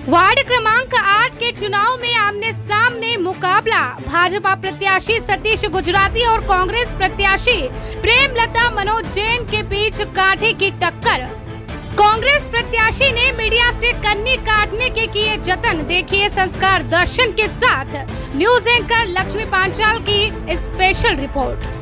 Ward क्रमांक 8 के चुनाव में आमने सामने मुकाबला। भाजपा प्रत्याशी सतीश गुजराती और कांग्रेस प्रत्याशी प्रेमलता मनोज जैन के बीच कांटे की टक्कर। कांग्रेस प्रत्याशी ने मीडिया से कन्नी काटने के किए जतन। देखिए संस्कार दर्शन के साथ न्यूज एंकर लक्ष्मी पांचाल की स्पेशल रिपोर्ट।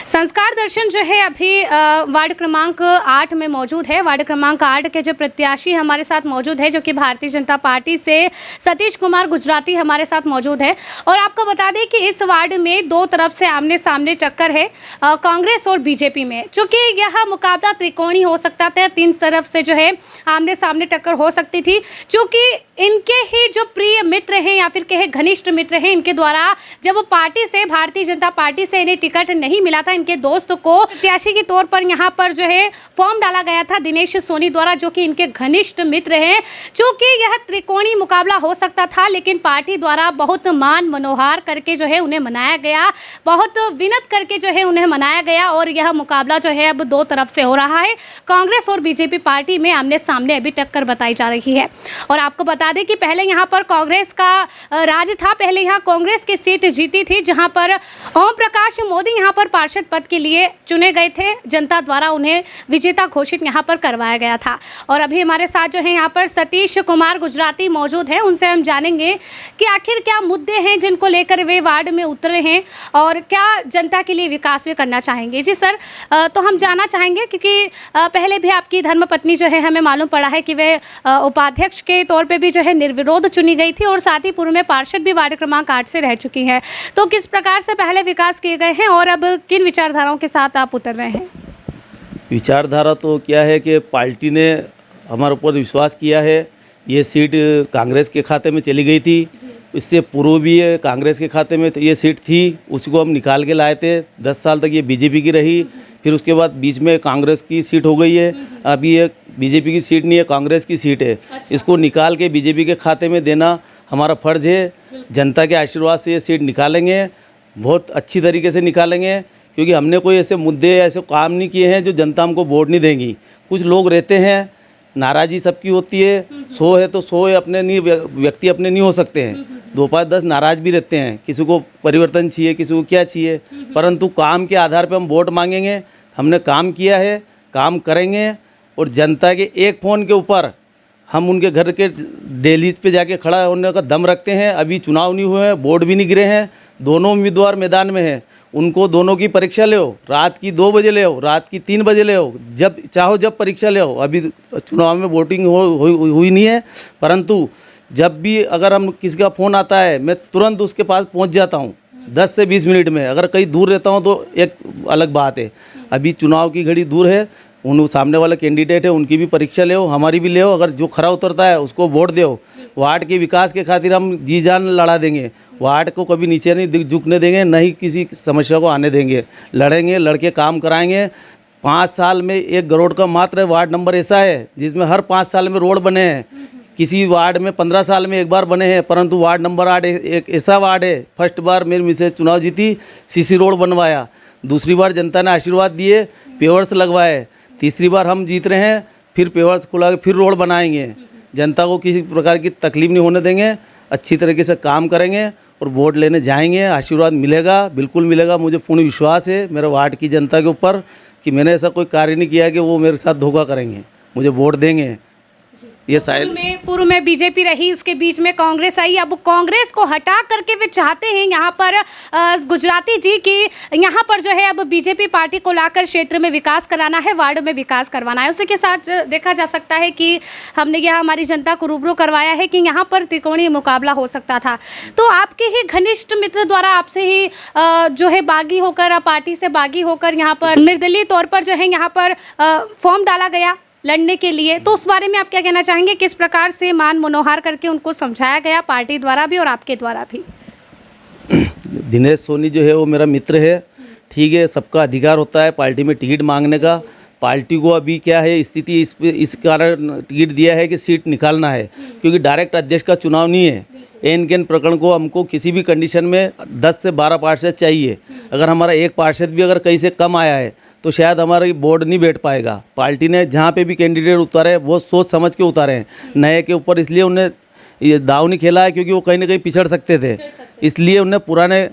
संस्कार दर्शन जो है अभी वार्ड क्रमांक 8 में मौजूद है। वार्ड क्रमांक 8 के जो प्रत्याशी हमारे साथ मौजूद है, जो कि भारतीय जनता पार्टी से सतीश कुमार गुजराती हमारे साथ मौजूद है। और आपको बता दें कि इस वार्ड में दो तरफ से आमने सामने टक्कर है, कांग्रेस और बीजेपी में। चूँकि यह मुकाबला त्रिकोणीय हो सकता था, तीन तरफ से जो है आमने सामने टक्कर हो सकती थी। चूँकि इनके ही जो प्रिय मित्र हैं या फिर कहे घनिष्ठ मित्र हैं, इनके द्वारा जब पार्टी से, भारतीय जनता पार्टी से इन्हें टिकट नहीं मिला था, इनके दोस्त को प्रत्याशी के तौर पर यहाँ पर जो है फॉर्म डाला गया था दिनेश सोनी द्वारा, जो कि इनके घनिष्ठ मित्र हैं। चूंकि यह त्रिकोणीय मुकाबला हो सकता था, लेकिन पार्टी द्वारा बहुत मान मनोहार करके जो है उन्हें मनाया गया, बहुत विनत करके जो है उन्हें मनाया गया। और यह मुकाबला जो है अब दो तरफ से हो रहा है। कांग्रेस और बीजेपी पार्टी में आमने सामने अभी टक्कर बताई जा रही है। और आपको बता दें कि पहले यहाँ पर कांग्रेस का राज था, पहले यहाँ कांग्रेस की सीट जीती थी, जहाँ पर ओम प्रकाश मोदी यहाँ पर पार्षद पद के लिए चुने गए थे। जनता द्वारा उन्हें विजेता घोषित यहाँ पर करवाया गया था। और अभी हमारे साथ जो है यहाँ पर सतीश कुमार गुजराती मौजूद हैं। उनसे हम जानेंगे कि आखिर क्या मुद्दे हैं जिनको लेकर वे वार्ड में उतरे हैं और क्या जनता के लिए विकास वे करना चाहेंगे। जी सर, तो हम जानना चाहेंगे, क्योंकि पहले भी आपकी धर्मपत्नी जो है, हमें मालूम पड़ा है कि वे उपाध्यक्ष के तौर पर भी जो है निर्विरोध चुनी गई थी और साथ ही पूर्व में पार्षद भी वार्ड क्रमांक 8 से रह चुकी हैं। तो किस प्रकार से पहले विकास किए गए हैं और अब किन विचारधाराओं के साथ आप उतर रहे हैं? विचारधारा तो क्या है कि पार्टी ने हमारे ऊपर विश्वास किया है। ये सीट कांग्रेस के खाते में चली गई थी, इससे पूर्व भी कांग्रेस के खाते में ये सीट थी, उसको हम निकाल के लाए थे। 10 साल तक ये बीजेपी की रही, फिर उसके बाद बीच में कांग्रेस की सीट हो गई है। अभी ये बीजेपी की सीट नहीं है, कांग्रेस की सीट है। इसको निकाल के बीजेपी के खाते में देना हमारा फ़र्ज़ है। जनता के आशीर्वाद से ये सीट निकालेंगे, बहुत अच्छी तरीके से निकालेंगे, क्योंकि हमने कोई ऐसे मुद्दे, ऐसे काम नहीं किए हैं जो जनता हमको वोट नहीं देंगी। कुछ लोग रहते हैं, नाराज़गी सबकी होती है, 100 है तो 100 अपने नहीं, व्यक्ति अपने नहीं हो सकते हैं। 2 5 10 नाराज़ भी रहते हैं, किसी को परिवर्तन चाहिए, किसी को क्या चाहिए, परंतु काम के आधार पर हम वोट मांगेंगे। हमने काम किया है, काम करेंगे। और जनता के एक फ़ोन के ऊपर हम उनके घर के डेली पे जाके खड़ा होने का दम रखते हैं। अभी चुनाव नहीं हुए हैं, वोट भी नहीं गिरे हैं, दोनों उम्मीदवार मैदान में हैं। उनको दोनों की परीक्षा ले हो, रात की 2 बजे ले हो, रात की 3 बजे ले हो, जब चाहो जब परीक्षा ले हो। अभी चुनाव में वोटिंग हुई नहीं है, परंतु जब भी अगर हम किसी का फ़ोन आता है, मैं तुरंत उसके पास पहुंच जाता हूं 10 से 20 मिनट में। अगर कहीं दूर रहता हूं तो एक अलग बात है। अभी चुनाव की घड़ी दूर है, उन सामने वाले कैंडिडेट है, उनकी भी परीक्षा ले हो, हमारी भी ले हो। अगर जो खरा उतरता है उसको वोट दो। वार्ड के विकास के खातिर हम जी जान लड़ा देंगे। वार्ड को कभी नीचे नहीं झुकने देंगे, न ही किसी समस्या को आने देंगे। लड़ेंगे, लड़के काम कराएंगे। 5 साल में 1 करोड़ का मात्र वार्ड नंबर ऐसा है जिसमें हर 5 साल में रोड बने हैं। किसी वार्ड में 15 साल में 1 बार बने हैं, परंतु वार्ड नंबर 8 एक ऐसा वार्ड है। फर्स्ट बार मेरी मिसेज चुनाव जीती, सीसी रोड बनवाया। दूसरी बार जनता ने आशीर्वाद दिए, पेवर्स लगवाए। तीसरी बार हम जीत रहे हैं, फिर पेवर्स खुला के फिर रोड बनाएंगे। जनता को किसी प्रकार की तकलीफ नहीं होने देंगे, अच्छी तरीके से काम करेंगे और वोट लेने जाएंगे। आशीर्वाद मिलेगा, बिल्कुल मिलेगा। मुझे पूर्ण विश्वास है मेरे वार्ड की जनता के ऊपर कि मैंने ऐसा कोई कार्य नहीं किया कि वो मेरे साथ धोखा करेंगे, मुझे वोट देंगे। ये पूर्व में बीजेपी रही, उसके बीच में कांग्रेस आई। अब कांग्रेस को हटा करके वे चाहते हैं यहाँ पर गुजराती जी की यहाँ पर जो है अब बीजेपी पार्टी को लाकर क्षेत्र में विकास कराना है, वार्ड में विकास करवाना है। उसी के साथ देखा जा सकता है कि हमने यह हमारी जनता को रूबरू करवाया है कि यहाँ पर त्रिकोणीय मुकाबला हो सकता था। तो आपके ही घनिष्ठ मित्र द्वारा आपसे ही जो है बागी होकर, पार्टी से बागी होकर यहाँ पर निर्दलीय तौर पर जो है यहाँ पर फॉर्म डाला गया लड़ने के लिए। तो उस बारे में आप क्या कहना चाहेंगे? किस प्रकार से मान मनोहार करके उनको समझाया गया पार्टी द्वारा भी और आपके द्वारा भी? दिनेश सोनी जो है वो मेरा मित्र है, ठीक है। सबका अधिकार होता है पार्टी में टिकट मांगने का। पार्टी को अभी क्या है स्थिति, इस कारण टिकट दिया है कि सीट निकालना है, क्योंकि डायरेक्ट अध्यक्ष का चुनाव नहीं है। एन के एन प्रकरण को हमको किसी भी कंडीशन में 10 से 12 पार्षद चाहिए। अगर हमारा एक पार्षद भी अगर कहीं से कम आया है तो शायद हमारा बोर्ड नहीं बैठ पाएगा। पार्टी ने जहाँ पे भी कैंडिडेट उतारे वो सोच समझ के उतारे हैं, नए के ऊपर इसलिए उन्हें ये दाव नहीं खेला है क्योंकि वो कहीं ना कहीं पिछड़ सकते थे, इसलिए उन्हें पुराने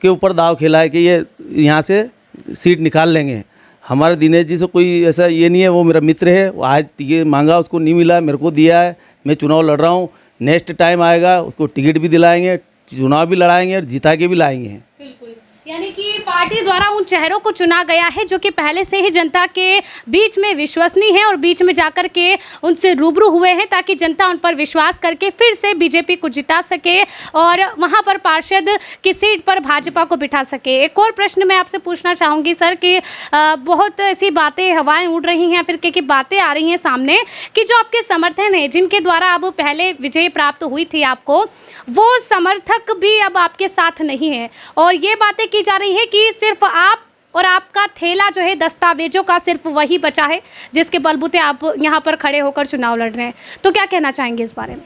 के ऊपर दाव खेला है कि ये यहाँ से सीट निकाल लेंगे। हमारे दिनेश जी से कोई ऐसा ये नहीं है, वो मेरा मित्र है, वो आज टिकट मांगा उसको नहीं मिला, मेरे को दिया है, मैं चुनाव लड़ रहा हूँ, नेक्स्ट टाइम आएगा उसको टिकट भी दिलाएंगे, चुनाव भी लड़ाएंगे और जिता के भी लाएंगे। बिल्कुल, यानी कि पार्टी द्वारा उन चेहरों को चुना गया है जो कि पहले से ही जनता के बीच में विश्वसनीय है और बीच में जाकर के उनसे रूबरू हुए हैं ताकि जनता उन पर विश्वास करके फिर से बीजेपी को जिता सके और वहां पर पार्षद की सीट पर भाजपा को बिठा सके। एक और प्रश्न मैं आपसे पूछना चाहूँगी सर कि बहुत ऐसी बातें हवाएं उड़ रही हैं, फिर की बातें आ रही हैं सामने कि जो आपके समर्थन है जिनके द्वारा अब पहले विजय प्राप्त हुई थी आपको, वो समर्थक भी अब आपके साथ नहीं है और ये बातें की जा रही है कि सिर्फ आप और आपका थैला जो है दस्तावेजों का सिर्फ वही बचा है जिसके बलबूते आप यहाँ पर खड़े होकर चुनाव लड़ रहे हैं। तो क्या कहना चाहेंगे इस बारे में?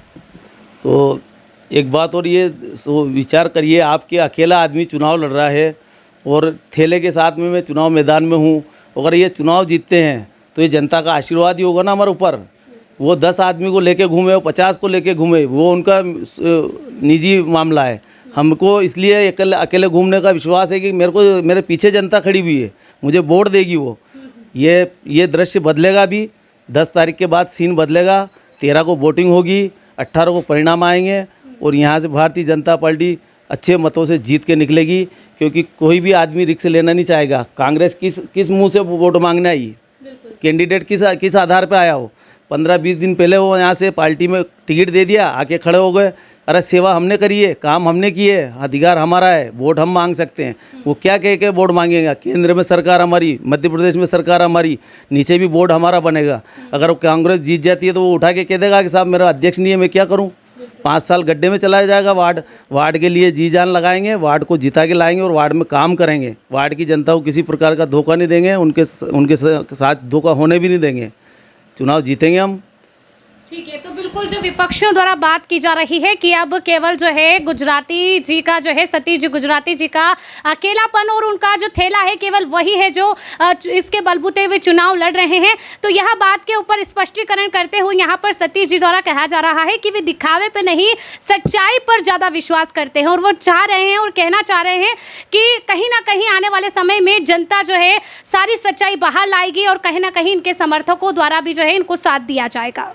तो एक बात और ये विचार करिए, आपके अकेला आदमी चुनाव लड़ रहा है और थैले के साथ में मैं चुनाव मैदान में हूँ। अगर ये चुनाव जीतते हैं तो ये जनता का आशीर्वाद ही होगा ना हमारे ऊपर। वो 10 आदमी को लेके घूमे, वो 50 को लेके घूमे, वो उनका निजी मामला है। हमको इसलिए अकेले घूमने का विश्वास है कि मेरे पीछे जनता खड़ी हुई है, मुझे वोट देगी वो। ये दृश्य बदलेगा भी, 10 तारीख के बाद सीन बदलेगा, 13 को वोटिंग होगी, 18 को परिणाम आएंगे और यहाँ से भारतीय जनता पार्टी अच्छे मतों से जीत के निकलेगी क्योंकि कोई भी आदमी रिस्क लेना नहीं चाहेगा। कांग्रेस किस मुंह से वोट मांगने आई, कैंडिडेट किस आधार पे आया हो? 15-20 दिन पहले वो यहाँ से पार्टी में टिकट दे दिया, आके खड़े हो गए, अरे सेवा हमने करी है, काम हमने किए, अधिकार हमारा है, वोट हम मांग सकते हैं। वो क्या कह के वोट मांगेगा? केंद्र में सरकार हमारी, मध्य प्रदेश में सरकार हमारी, नीचे भी बोर्ड हमारा बनेगा। अगर वो कांग्रेस जीत जाती है तो वो उठा के कह देगा कि साहब मेरा अध्यक्ष नहीं है, मैं क्या करूँ? 5 साल गड्ढे में चला जाएगा। वार्ड के लिए जी जान लगाएंगे, वार्ड को जिता के लाएंगे और वार्ड में काम करेंगे। वार्ड की जनता को किसी प्रकार का धोखा नहीं देंगे, उनके साथ धोखा होने भी नहीं देंगे। चुनाव जीतेंगे हम। ठीक है, तो बिल्कुल जो विपक्षियों द्वारा बात की जा रही है कि अब केवल जो है गुजराती जी का जो है सतीश जी गुजराती जी का अकेलापन और उनका जो थैला है केवल वही है जो इसके बलबूते हुए चुनाव लड़ रहे हैं। तो यह बात के ऊपर स्पष्टीकरण करते हुए यहाँ पर सतीश जी द्वारा कहा जा रहा है कि वे दिखावे पे नहीं सच्चाई पर ज़्यादा विश्वास करते हैं और वो चाह रहे हैं और कहना चाह रहे हैं कि कहीं ना कहीं आने वाले समय में जनता जो है सारी सच्चाई बाहर लाएगी और कहीं ना कहीं इनके समर्थकों द्वारा भी जो है इनको साथ दिया जाएगा।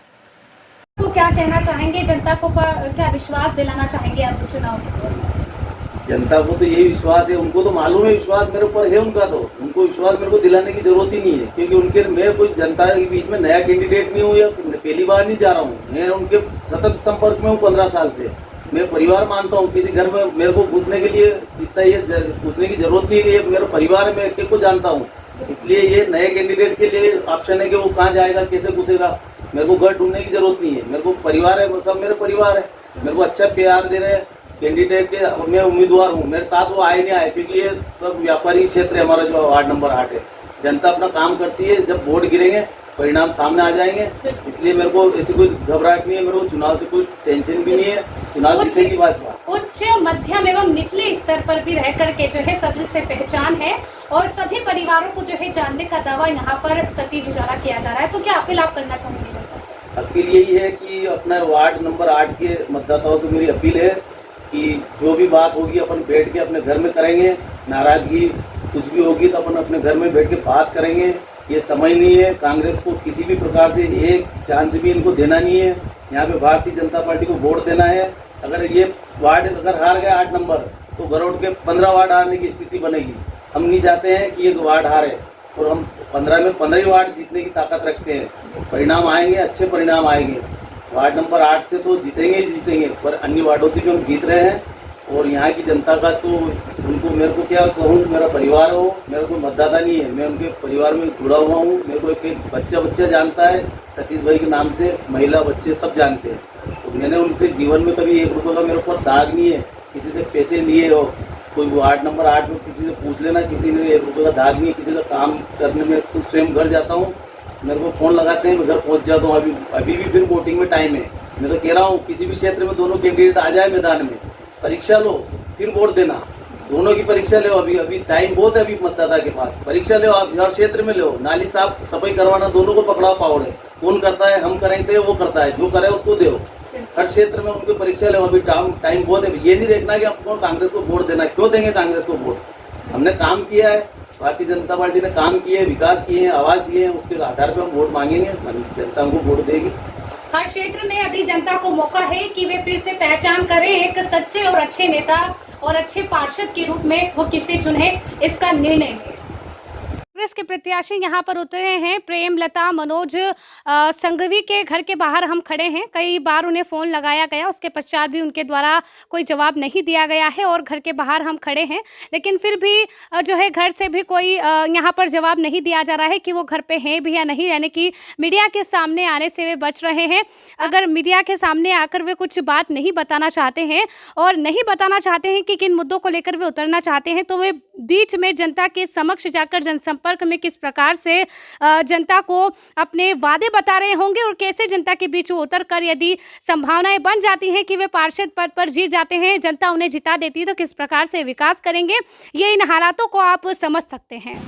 तो क्या कहना चाहेंगे, जनता को क्या विश्वास दिलाना चाहेंगे आप चुनाव के? जनता को तो यही विश्वास है, उनको तो मालूम है विश्वास मेरे ऊपर है उनका, तो उनको विश्वास मेरे को दिलाने की जरूरत ही नहीं है क्योंकि मैं कोई जनता के बीच में नया कैंडिडेट नहीं हूँ या पहली बार नहीं जा रहा हूँ। मैं उनके सतत संपर्क में हूँ 15 साल से। मैं परिवार मानता हूँ, किसी घर में मेरे को घुसने के लिए इतना ये घुसने की जरूरत नहीं है। ये मेरा परिवार है, मैं एक को जानता हूँ, इसलिए ये नए कैंडिडेट के लिए ऑप्शन है कि वो कहाँ जाएगा, कैसे घुसेगा। मेरे को घर ढूंढने की जरूरत नहीं है, मेरे को परिवार है, वो सब मेरे परिवार है। मेरे को अच्छा प्यार दे रहे हैं कैंडिडेट के, मैं उम्मीदवार हूँ। मेरे साथ वो आए नहीं आए क्योंकि ये सब व्यापारिक क्षेत्र है हमारा जो वार्ड नंबर 8 है। जनता अपना काम करती है, जब वोट गिरेंगे परिणाम सामने आ जाएंगे, इसलिए मेरे को ऐसी कोई घबराहट नहीं है, मेरे को चुनाव से कोई टेंशन भी नहीं है। चुनाव जीतेगी भाजपा। उच्च मध्यम एवं निचले स्तर पर भी रह करके जो है सबसे पहचान है और सभी परिवारों को जो है जानने का दावा यहाँ पर सतीश जी द्वारा किया जा रहा है। तो क्या अपील आप करना चाहेंगे जनता से? अपील यही है कि अपना वार्ड नंबर 8 के मतदाताओं से मेरी अपील है कि जो भी बात होगी अपन बैठ के अपने घर में करेंगे। नाराजगी कुछ भी होगी तो अपन अपने घर में बैठ के बात करेंगे। ये समय नहीं है, कांग्रेस को किसी भी प्रकार से एक चांस भी इनको देना नहीं है। यहाँ पे भारतीय जनता पार्टी को वोट देना है। अगर ये वार्ड अगर हार गया 8 नंबर तो गरोड़ के 15 वार्ड हारने की स्थिति बनेगी। हम नहीं चाहते हैं कि ये वार्ड हारे और हम 15 में 15 ही वार्ड जीतने की ताकत रखते हैं। परिणाम आएंगे, अच्छे परिणाम आएंगे। वार्ड नंबर 8 से तो जीतेंगे ही जीतेंगे, पर अन्य वार्डों से भी हम जीत रहे हैं। और यहाँ की जनता का तो उनको मेरे को क्या कहूँ, मेरा परिवार हो, मेरा कोई मतदाता नहीं है, मैं उनके परिवार में जुड़ा हुआ हूँ। मेरे को एक बच्चा जानता है सतीश भाई के नाम से, महिला बच्चे सब जानते हैं। तो मैंने उनसे जीवन में कभी 1 रुपये का मेरे ऊपर दाग नहीं है, किसी से पैसे लिए हो। कोई वार्ड नंबर 8 में किसी से पूछ लेना, किसी ने 1 रुपये का दाग नहीं है। किसी का काम करने में खुद स्वयं घर जाता हूँ, मेरे को फ़ोन लगाते हैं, मैं घर पहुँच जाता हूँ। अभी भी फिर वोटिंग में टाइम है। मैं तो कह रहा हूँ किसी भी क्षेत्र में दोनों कैंडिडेट आ जाए मैदान में, परीक्षा लो, फिर वोट देना। दोनों की परीक्षा लो। अभी अभी टाइम बहुत है अभी मतदाता के पास। परीक्षा लो, आप हर क्षेत्र में लो। नाली साफ सफाई करवाना दोनों को पकड़ा पावर है। कौन करता है? हम करेंगे वो करता है, जो करे उसको दो। हर क्षेत्र में उनकी परीक्षा लो। अभी टाइम बहुत है। ये नहीं देखना कि आपको कांग्रेस को वोट देना। क्यों देंगे कांग्रेस को वोट? हमने काम किया है, भारतीय जनता पार्टी ने काम किए हैं, विकास किए हैं, आवाज दिए हैं, उसके आधार पर हम वोट मांगेंगे। जनता हमको वोट देगी। हर क्षेत्र में अभी जनता को मौका है कि वे फिर से पहचान करें एक सच्चे और अच्छे नेता और अच्छे पार्षद के रूप में वो किसे चुने, इसका निर्णय है। कांग्रेस के प्रत्याशी यहाँ पर उतरे हैं। प्रेमलता मनोज संघवी के घर के बाहर हम खड़े हैं। कई बार उन्हें फ़ोन लगाया गया, उसके पश्चात भी उनके द्वारा कोई जवाब नहीं दिया गया है और घर के बाहर हम खड़े हैं, लेकिन फिर भी जो है घर से भी कोई यहाँ पर जवाब नहीं दिया जा रहा है कि वो घर पे हैं भी या नहीं, यानी कि मीडिया के सामने आने से वे बच रहे हैं। अगर मीडिया के सामने आकर वे कुछ बात नहीं बताना चाहते हैं और नहीं बताना चाहते हैं कि किन मुद्दों को लेकर वे उतरना चाहते हैं, तो वे बीच में जनता के समक्ष जाकर जनसंपर्क में किस प्रकार से जनता को अपने वादे बता रहे होंगे और कैसे जनता के बीच उतर कर यदि संभावनाएं बन जाती हैं कि वे पार्षद पद पर जीत जाते हैं, जनता उन्हें जिता देती है, तो किस प्रकार से विकास करेंगे, ये इन हालातों को आप समझ सकते हैं।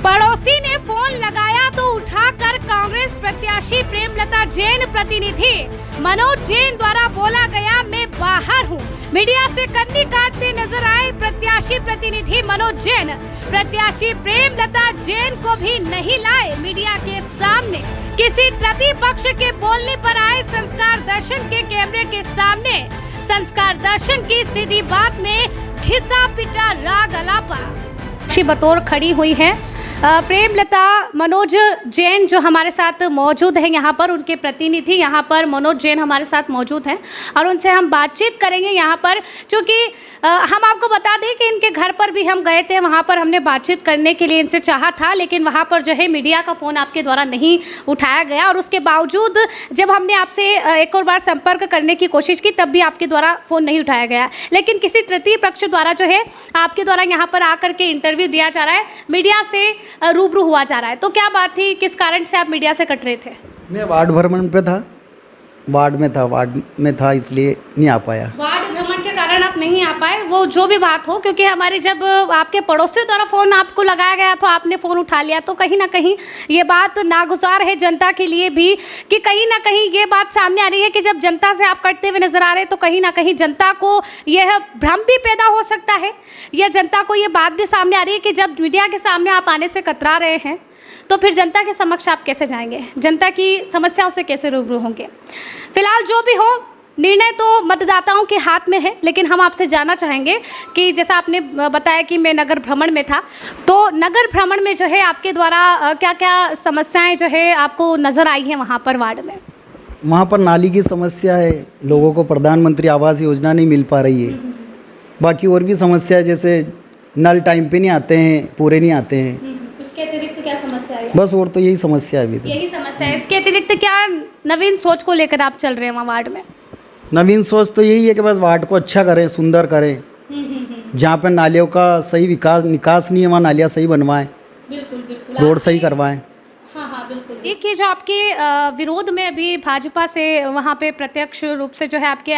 पड़ोसी ने फोन लगाया तो उठाकर कांग्रेस प्रत्याशी प्रेमलता जैन प्रतिनिधि मनोज जैन द्वारा बोला गया, मैं बाहर हूं। मीडिया से कन्नी काटते नजर आए प्रत्याशी प्रतिनिधि मनोज जैन। प्रत्याशी प्रेमलता जैन को भी नहीं लाए मीडिया के सामने। किसी प्रतिपक्ष के बोलने पर आए संस्कार दर्शन के कैमरे के सामने। संस्कार दर्शन की सीधी बात में घिसा पिटा राग अलापा बतौर खड़ी हुई है। प्रेमलता मनोज जैन जो हमारे साथ मौजूद हैं यहाँ पर, उनके प्रतिनिधि यहाँ पर मनोज जैन हमारे साथ मौजूद हैं और उनसे हम बातचीत करेंगे यहाँ पर, क्योंकि हम आपको बता दें कि इनके घर पर भी हम गए थे। वहाँ पर हमने बातचीत करने के लिए इनसे चाहा था, लेकिन वहाँ पर जो है मीडिया का फ़ोन आपके द्वारा नहीं उठाया गया और उसके बावजूद जब हमने आपसे एक और बार संपर्क करने की कोशिश की तब भी आपके द्वारा फ़ोन नहीं उठाया गया। लेकिन किसी तृतीय पक्ष द्वारा जो है आपके द्वारा यहाँ पर आकर के इंटरव्यू दिया जा रहा है, मीडिया से रूबरू हुआ जा रहा है। तो क्या बात थी, किस कारण से आप मीडिया से कट रहे थे? मैं वार्ड भ्रमण पे था, वार्ड में था इसलिए नहीं आ पाया। वार्ड भ्रमण के कारण आप नहीं आ पाए, वो जो भी बात हो, क्योंकि हमारी जब आपके पड़ोसियों द्वारा फ़ोन आपको लगाया गया तो आपने फ़ोन उठा लिया, तो कहीं ना कहीं ये बात नागुजार है जनता के लिए भी कि कहीं ना कहीं ये बात सामने आ रही है कि जब जनता से आप कटते हुए नजर आ रहे हैं तो कहीं ना कहीं जनता को यह भ्रम भी पैदा हो सकता है, या जनता को ये बात भी सामने आ रही है कि जब मीडिया के सामने आप आने से कतरा रहे हैं तो फिर जनता के समक्ष आप कैसे जाएंगे, जनता की समस्याओं से कैसे रूबरू होंगे। फिलहाल जो भी हो, निर्णय तो मतदाताओं के हाथ में है, लेकिन हम आपसे जानना चाहेंगे कि जैसा आपने बताया कि मैं नगर भ्रमण में था, तो नगर भ्रमण में जो है आपके द्वारा क्या क्या समस्याएं जो है आपको नज़र आई हैं वहाँ पर वार्ड में? वहाँ पर नाली की समस्या है, लोगों को प्रधानमंत्री आवास योजना नहीं मिल पा रही है। बाकी और भी समस्या है, जैसे नल टाइम पे नहीं आते हैं, पूरे नहीं आते हैं। उसके अतिरिक्त क्या समस्या है? बस और तो यही समस्या है अभी तक। यही समस्या है। इसके अतिरिक्त क्या नवीन सोच को लेकर आप चल रहे हैं वहाँ वार्ड में? नवीन सोच तो यही है कि बस वार्ड को अच्छा करें, सुंदर करें। जहाँ पर नालियों का सही निकास नहीं है वहाँ नालियाँ सही बनवाएं, बिल्कुल बिल्कुल, रोड सही करवाएं। हाँ हाँ बिल्कुल। देखिए, जो आपके विरोध में अभी भाजपा से वहाँ पे प्रत्यक्ष रूप से जो है आपके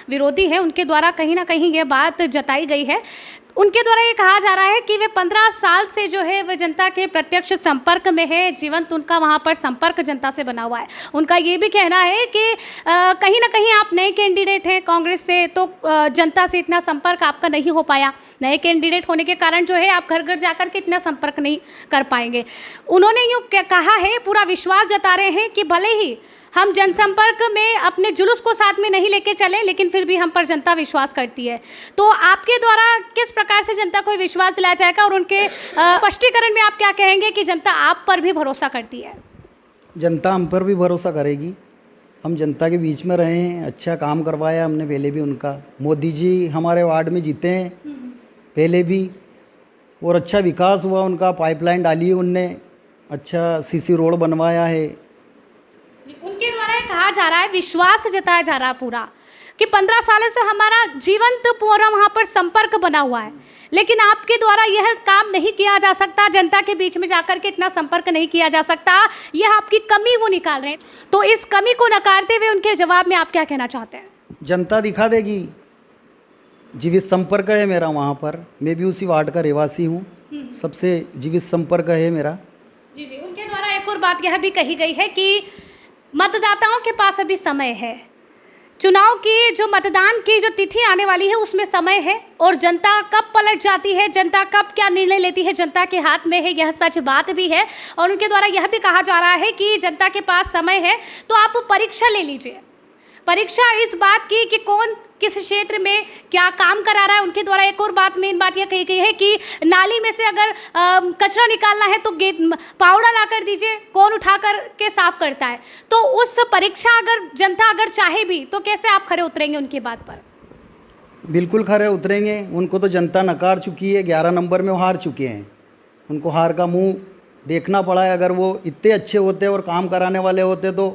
विरोधी हैं, उनके द्वारा कहीं ना कहीं ये बात जताई गई है। उनके द्वारा ये कहा जा रहा है कि वे 15 साल से जो है वे जनता के प्रत्यक्ष संपर्क में है, जीवंत उनका वहाँ पर संपर्क जनता से बना हुआ है। उनका ये भी कहना है कि कहीं ना कहीं आप नए कैंडिडेट हैं कांग्रेस से, तो जनता से इतना संपर्क आपका नहीं हो पाया। नए कैंडिडेट होने के कारण जो है आप घर घर जाकर के इतना संपर्क नहीं कर पाएंगे। उन्होंने यूँ कहा है, पूरा विश्वास जता रहे हैं कि भले ही हम जनसंपर्क में अपने जुलूस को साथ में नहीं लेके चले, लेकिन फिर भी हम पर जनता विश्वास करती है। तो आपके द्वारा किस प्रकार से जनता को विश्वास दिलाया जाएगा और उनके स्पष्टीकरण में आप क्या कहेंगे कि जनता आप पर भी भरोसा करती है? जनता हम पर भी भरोसा करेगी। हम जनता के बीच में रहे हैं, अच्छा काम करवाया हमने पहले भी उनका। मोदी जी हमारे वार्ड में जीते हैं पहले भी, और अच्छा विकास हुआ उनका। पाइपलाइन डाली है उनने, अच्छा सीसी रोड बनवाया है। उनके द्वारा ये कहा जा रहा है, विश्वास जताया जा रहा है पूरा, कि 15 सालों से हमारा जीवंत पूरा वहाँ पर संपर्क बना हुआ है, लेकिन आपके द्वारा यह काम नहीं किया जा सकता, जनता के बीच में जाकर के इतना संपर्क नहीं किया जा सकता, यह आपकी कमी वो निकाल रहे हैं। तो इस कमी को नकारते हुए उनके जवाब में आप क्या कहना चाहते हैं? जनता दिखा देगी, जीवित संपर्क है मेरा वहाँ पर, मैं भी उसी वार्ड का रहवासी हूँ, सबसे जीवित संपर्क है मेरा। जी जी, उनके द्वारा एक और बात यह भी कही गई है कि मतदाताओं के पास अभी समय है, चुनाव की जो मतदान की जो तिथि आने वाली है उसमें समय है, और जनता कब पलट जाती है, जनता कब क्या निर्णय लेती है, जनता के हाथ में है, यह सच बात भी है। और उनके द्वारा यह भी कहा जा रहा है कि जनता के पास समय है तो आप परीक्षा ले लीजिए, परीक्षा इस बात की कि कौन किस क्षेत्र में क्या काम करा रहा है। उनके द्वारा एक और बात, मेन बात यह कही गई है कि नाली में से अगर कचरा निकालना है तो पावड़ा ला कर दीजिए, कौन उठा कर के साफ करता है। तो उस परीक्षा अगर जनता अगर चाहे भी तो कैसे आप खरे उतरेंगे उनकी बात पर? बिल्कुल खरे उतरेंगे, उनको तो जनता नकार चुकी है, 11 नंबर में वो हार चुके हैं, उनको हार का मुंह देखना पड़ा है। अगर वो इतने अच्छे होते और काम कराने वाले होते तो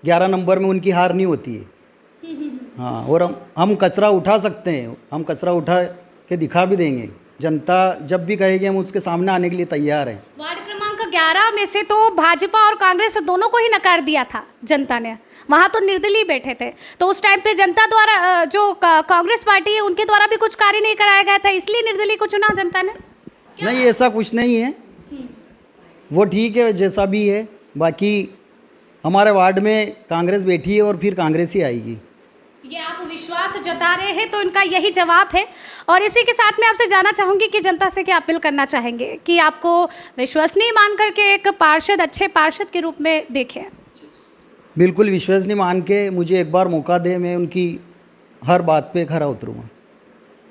11 नंबर में उनकी हार नहीं होती है। हाँ, और हम कचरा उठा सकते हैं, हम कचरा उठा के दिखा भी देंगे, जनता जब भी कहेगी हम उसके सामने आने के लिए तैयार हैं। वार्ड क्रमांक 11 में से तो भाजपा और कांग्रेस दोनों को ही नकार दिया था जनता ने, वहाँ तो निर्दलीय बैठे थे, तो उस टाइम पे जनता द्वारा जो कांग्रेस पार्टी है उनके द्वारा भी कुछ कार्य नहीं कराया गया था, इसलिए निर्दलीय को चुना जनता ने। नहीं, ऐसा कुछ नहीं है, वो ठीक है जैसा भी है। बाकी हमारे वार्ड में कांग्रेस बैठी है और फिर कांग्रेस ही आएगी, ये आप विश्वास जता रहे हैं, तो इनका यही जवाब है। और इसी के साथ में आपसे जानना चाहूँगी कि जनता से क्या अपील करना चाहेंगे कि आपको विश्वसनीय मान करके एक पार्षद, अच्छे पार्षद के रूप में देखें? बिल्कुल विश्वसनीय मान के मुझे एक बार मौका दे, मैं उनकी हर बात पे खरा उतरूँगा।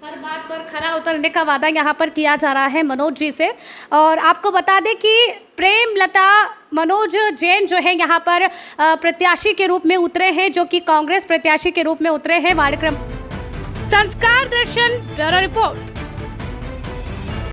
हर बात पर खरा उतरने का वादा यहाँ पर किया जा रहा है मनोज जी से। और आपको बता दें कि प्रेमलता मनोज जैन जो है यहाँ पर प्रत्याशी के रूप में उतरे हैं, जो कि कांग्रेस प्रत्याशी के रूप में उतरे हैं वार्ड क्रम। संस्कार दर्शन ब्यूरो रिपोर्ट।